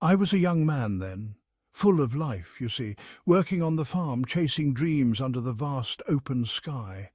I was a young man then, full of life, you see, working on the farm, chasing dreams under the vast open sky.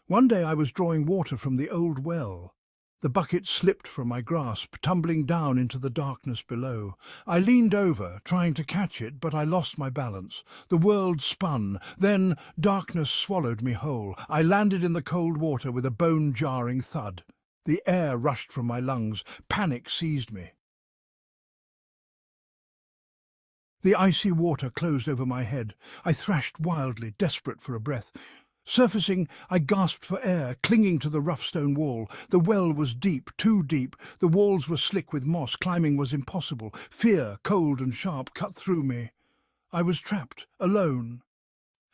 One day I was drawing water from the old well. The bucket slipped from my grasp, tumbling down into the darkness below. I leaned over, trying to catch it, but I lost my balance. The world spun. Then darkness swallowed me whole. I landed in the cold water with a bone-jarring thud. The air rushed from my lungs. Panic seized me. The icy water closed over my head. I thrashed wildly, desperate for a breath. Surfacing, I gasped for air, clinging to the rough stone wall. The well was deep, too deep. The walls were slick with moss. Climbing was impossible. Fear, cold and sharp, cut through me. I was trapped, alone.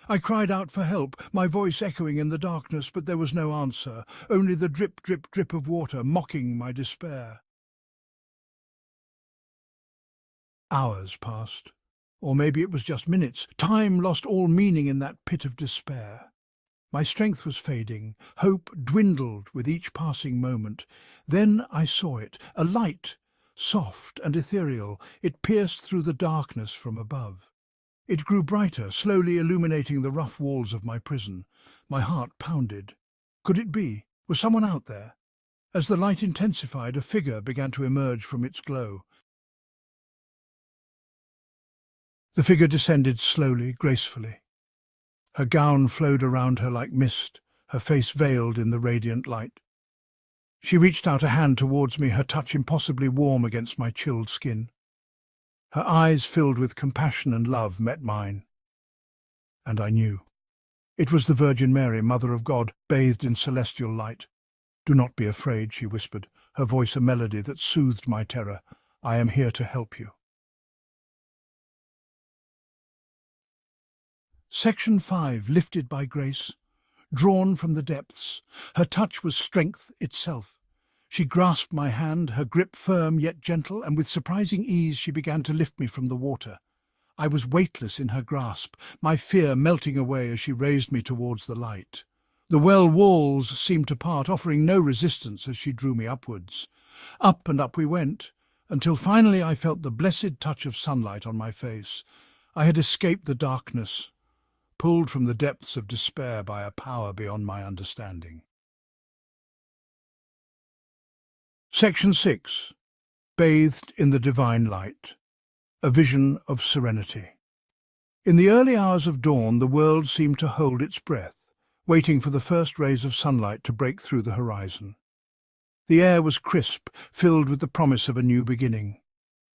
I cried out for help, my voice echoing in the darkness, but there was no answer, only the drip, drip, drip of water mocking my despair. Hours passed. Or maybe it was just minutes. Time lost all meaning in that pit of despair. My strength was fading, hope dwindled with each passing moment. Then I saw it, a light, soft and ethereal. It pierced through the darkness from above. It grew brighter, slowly illuminating the rough walls of my prison. My heart pounded. Could it be? Was someone out there? As the light intensified, a figure began to emerge from its glow. The figure descended slowly, gracefully. Her gown flowed around her like mist, her face veiled in the radiant light. She reached out a hand towards me, her touch impossibly warm against my chilled skin. Her eyes, filled with compassion and love, met mine. And I knew. It was the Virgin Mary, Mother of God, bathed in celestial light. "Do not be afraid," she whispered, her voice a melody that soothed my terror. "I am here to help you." Section 5, lifted by grace, drawn from the depths. Her touch was strength itself. She grasped my hand, her grip firm yet gentle, and with surprising ease she began to lift me from the water. I was weightless in her grasp, my fear melting away as she raised me towards the light. The well walls seemed to part, offering no resistance as she drew me upwards. Up and up we went, until finally I felt the blessed touch of sunlight on my face. I had escaped the darkness, pulled from the depths of despair by a power beyond my understanding. Section 6. Bathed in the divine light. A vision of serenity. In the early hours of dawn, the world seemed to hold its breath, waiting for the first rays of sunlight to break through the horizon. The air was crisp, filled with the promise of a new beginning.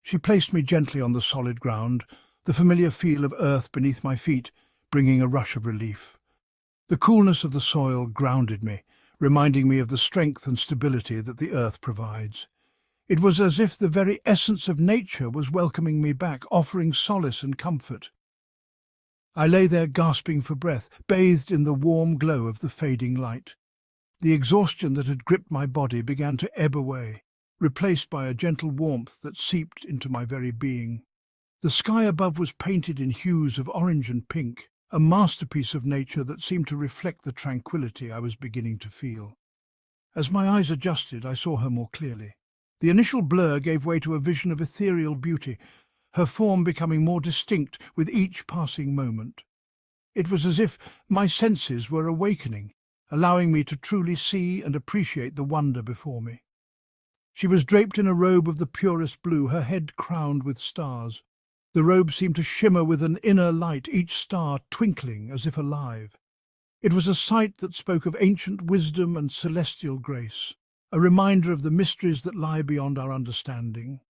She placed me gently on the solid ground, the familiar feel of earth beneath my feet bringing a rush of relief. The coolness of the soil grounded me, reminding me of the strength and stability that the earth provides. It was as if the very essence of nature was welcoming me back, offering solace and comfort. I lay there gasping for breath, bathed in the warm glow of the fading light. The exhaustion that had gripped my body began to ebb away, replaced by a gentle warmth that seeped into my very being. The sky above was painted in hues of orange and pink, a masterpiece of nature that seemed to reflect the tranquility I was beginning to feel. As my eyes adjusted, I saw her more clearly. The initial blur gave way to a vision of ethereal beauty, her form becoming more distinct with each passing moment. It was as if my senses were awakening, allowing me to truly see and appreciate the wonder before me. She was draped in a robe of the purest blue, her head crowned with stars. The robe seemed to shimmer with an inner light, each star twinkling as if alive. It was a sight that spoke of ancient wisdom and celestial grace, a reminder of the mysteries that lie beyond our understanding.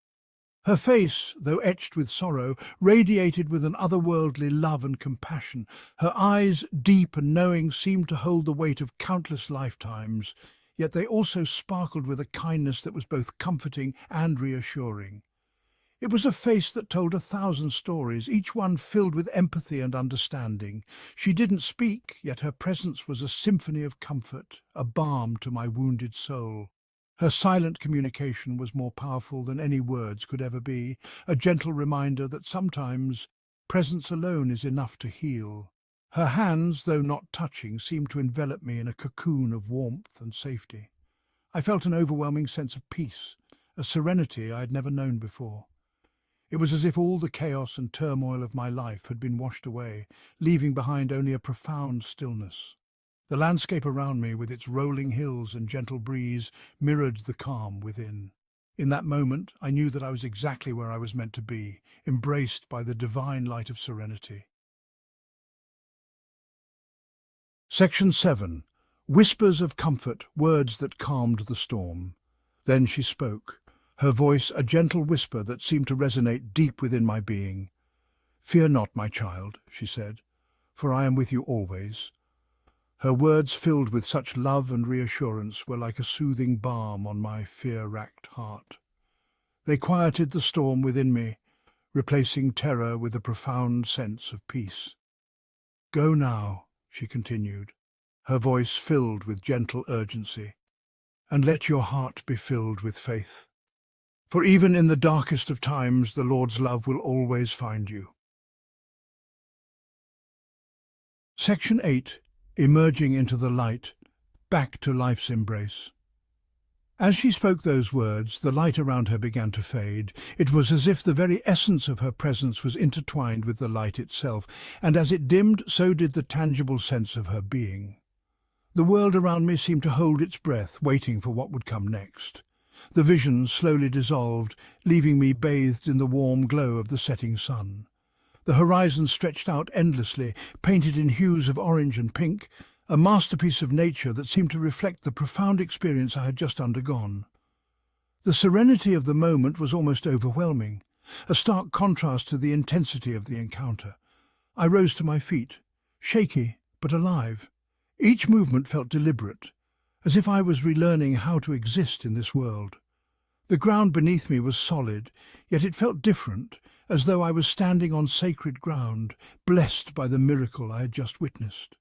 Her face, though etched with sorrow, radiated with an otherworldly love and compassion. Her eyes, deep and knowing, seemed to hold the weight of countless lifetimes, yet they also sparkled with a kindness that was both comforting and reassuring. It was a face that told 1,000 stories, each one filled with empathy and understanding. She didn't speak, yet her presence was a symphony of comfort, a balm to my wounded soul. Her silent communication was more powerful than any words could ever be, a gentle reminder that sometimes presence alone is enough to heal. Her hands, though not touching, seemed to envelop me in a cocoon of warmth and safety. I felt an overwhelming sense of peace, a serenity I had never known before. It was as if all the chaos and turmoil of my life had been washed away, leaving behind only a profound stillness. The landscape around me, with its rolling hills and gentle breeze, mirrored the calm within. In that moment, I knew that I was exactly where I was meant to be, embraced by the divine light of serenity. Section 7. Whispers of comfort, words that calmed the storm. Then she spoke, her voice a gentle whisper that seemed to resonate deep within my being. "Fear not, my child," she said, "for I am with you always." Her words, filled with such love and reassurance, were like a soothing balm on my fear-racked heart. They quieted the storm within me, replacing terror with a profound sense of peace. "Go now," she continued, her voice filled with gentle urgency, "and let your heart be filled with faith. For even in the darkest of times, the Lord's love will always find you." Section 8. Emerging into the light, back to life's embrace. As she spoke those words, the light around her began to fade. It was as if the very essence of her presence was intertwined with the light itself, and as it dimmed, so did the tangible sense of her being. The world around me seemed to hold its breath, waiting for what would come next. The vision slowly dissolved, leaving me bathed in the warm glow of the setting sun. The horizon stretched out endlessly, painted in hues of orange and pink, a masterpiece of nature that seemed to reflect the profound experience I had just undergone. The serenity of the moment was almost overwhelming, a stark contrast to the intensity of the encounter. I rose to my feet, shaky but alive. Each movement felt deliberate, as if I was relearning how to exist in this world. The ground beneath me was solid, yet it felt different, as though I was standing on sacred ground, blessed by the miracle I had just witnessed.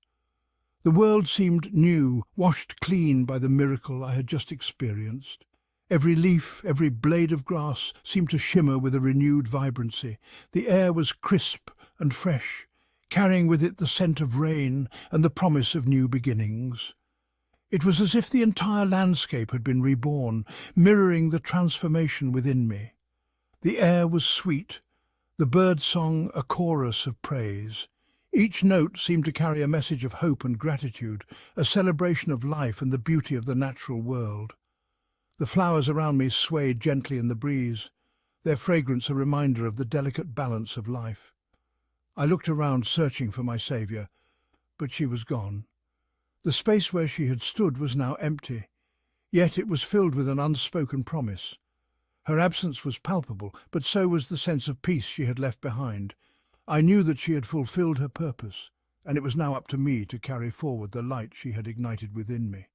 The world seemed new, washed clean by the miracle I had just experienced. Every leaf, every blade of grass seemed to shimmer with a renewed vibrancy. The air was crisp and fresh, carrying with it the scent of rain and the promise of new beginnings. It was as if the entire landscape had been reborn, mirroring the transformation within me. The air was sweet, the bird song a chorus of praise. Each note seemed to carry a message of hope and gratitude, a celebration of life and the beauty of the natural world. The flowers around me swayed gently in the breeze, their fragrance a reminder of the delicate balance of life. I looked around, searching for my saviour, but she was gone. The space where she had stood was now empty, yet it was filled with an unspoken promise. Her absence was palpable, but so was the sense of peace she had left behind. I knew that she had fulfilled her purpose, and it was now up to me to carry forward the light she had ignited within me.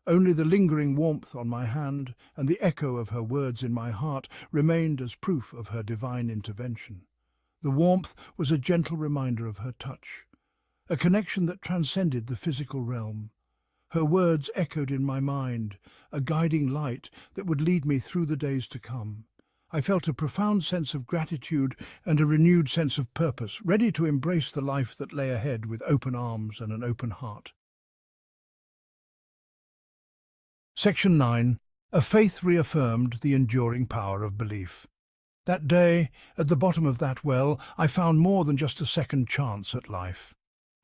Only the lingering warmth on my hand and the echo of her words in my heart remained as proof of her divine intervention. The warmth was a gentle reminder of her touch, a connection that transcended the physical realm. Her words echoed in my mind, a guiding light that would lead me through the days to come. I felt a profound sense of gratitude and a renewed sense of purpose, ready to embrace the life that lay ahead with open arms and an open heart. Section 9. A faith reaffirmed the enduring power of belief. That day, at the bottom of that well, I found more than just a second chance at life.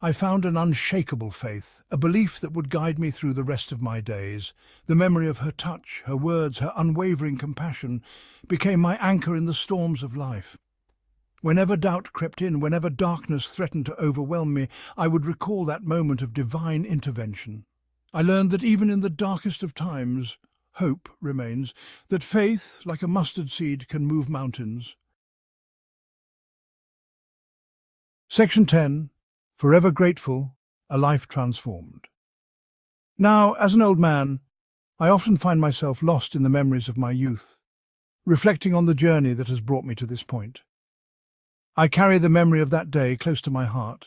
I found an unshakable faith, a belief that would guide me through the rest of my days. The memory of her touch, her words, her unwavering compassion became my anchor in the storms of life. Whenever doubt crept in, whenever darkness threatened to overwhelm me, I would recall that moment of divine intervention. I learned that even in the darkest of times, hope remains, that faith, like a mustard seed, can move mountains. Section 10. Forever grateful, a life transformed. Now, as an old man, I often find myself lost in the memories of my youth, reflecting on the journey that has brought me to this point. I carry the memory of that day close to my heart,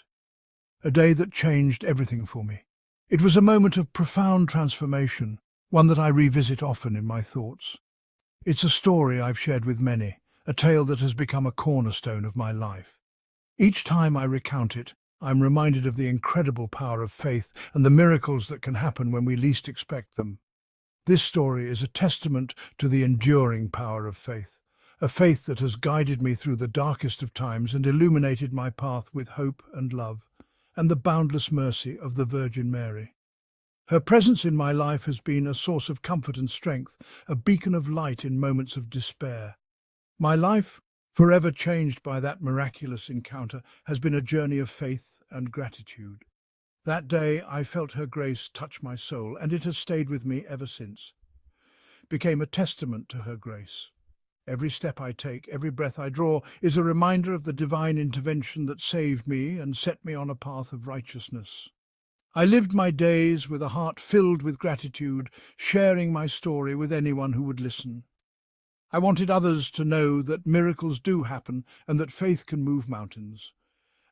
a day that changed everything for me. It was a moment of profound transformation, one that I revisit often in my thoughts. It's a story I've shared with many, a tale that has become a cornerstone of my life. Each time I recount it, I'm reminded of the incredible power of faith and the miracles that can happen when we least expect them. This story is a testament to the enduring power of faith, a faith that has guided me through the darkest of times and illuminated my path with hope and love, and the boundless mercy of the Virgin Mary. Her presence in my life has been a source of comfort and strength, a beacon of light in moments of despair. My life, forever changed by that miraculous encounter, has been a journey of faith and gratitude. That day I felt her grace touch my soul, and it has stayed with me ever since. Became a testament to her grace. Every step I take, every breath I draw, is a reminder of the divine intervention that saved me and set me on a path of righteousness. I lived my days with a heart filled with gratitude, sharing my story with anyone who would listen. I wanted others to know that miracles do happen and that faith can move mountains.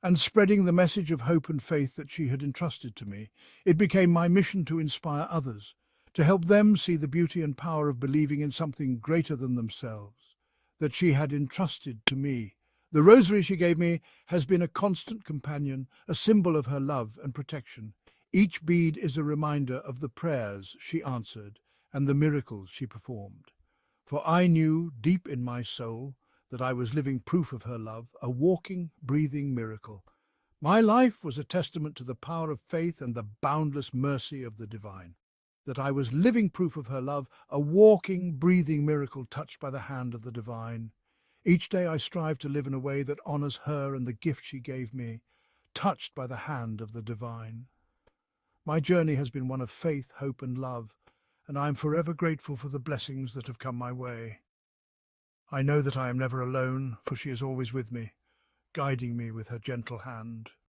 And spreading the message of hope and faith that she had entrusted to me, it became my mission to inspire others, to help them see the beauty and power of believing in something greater than themselves, that she had entrusted to me. The rosary she gave me has been a constant companion, a symbol of her love and protection. Each bead is a reminder of the prayers she answered and the miracles she performed. For I knew deep in my soul that I was living proof of her love, a walking, breathing miracle. My life was a testament to the power of faith and the boundless mercy of the divine. That I was living proof of her love, a walking, breathing miracle touched by the hand of the divine. Each day I strive to live in a way that honors her and the gift she gave me, touched by the hand of the divine. My journey has been one of faith, hope, and love, and I am forever grateful for the blessings that have come my way. I know that I am never alone, for she is always with me, guiding me with her gentle hand.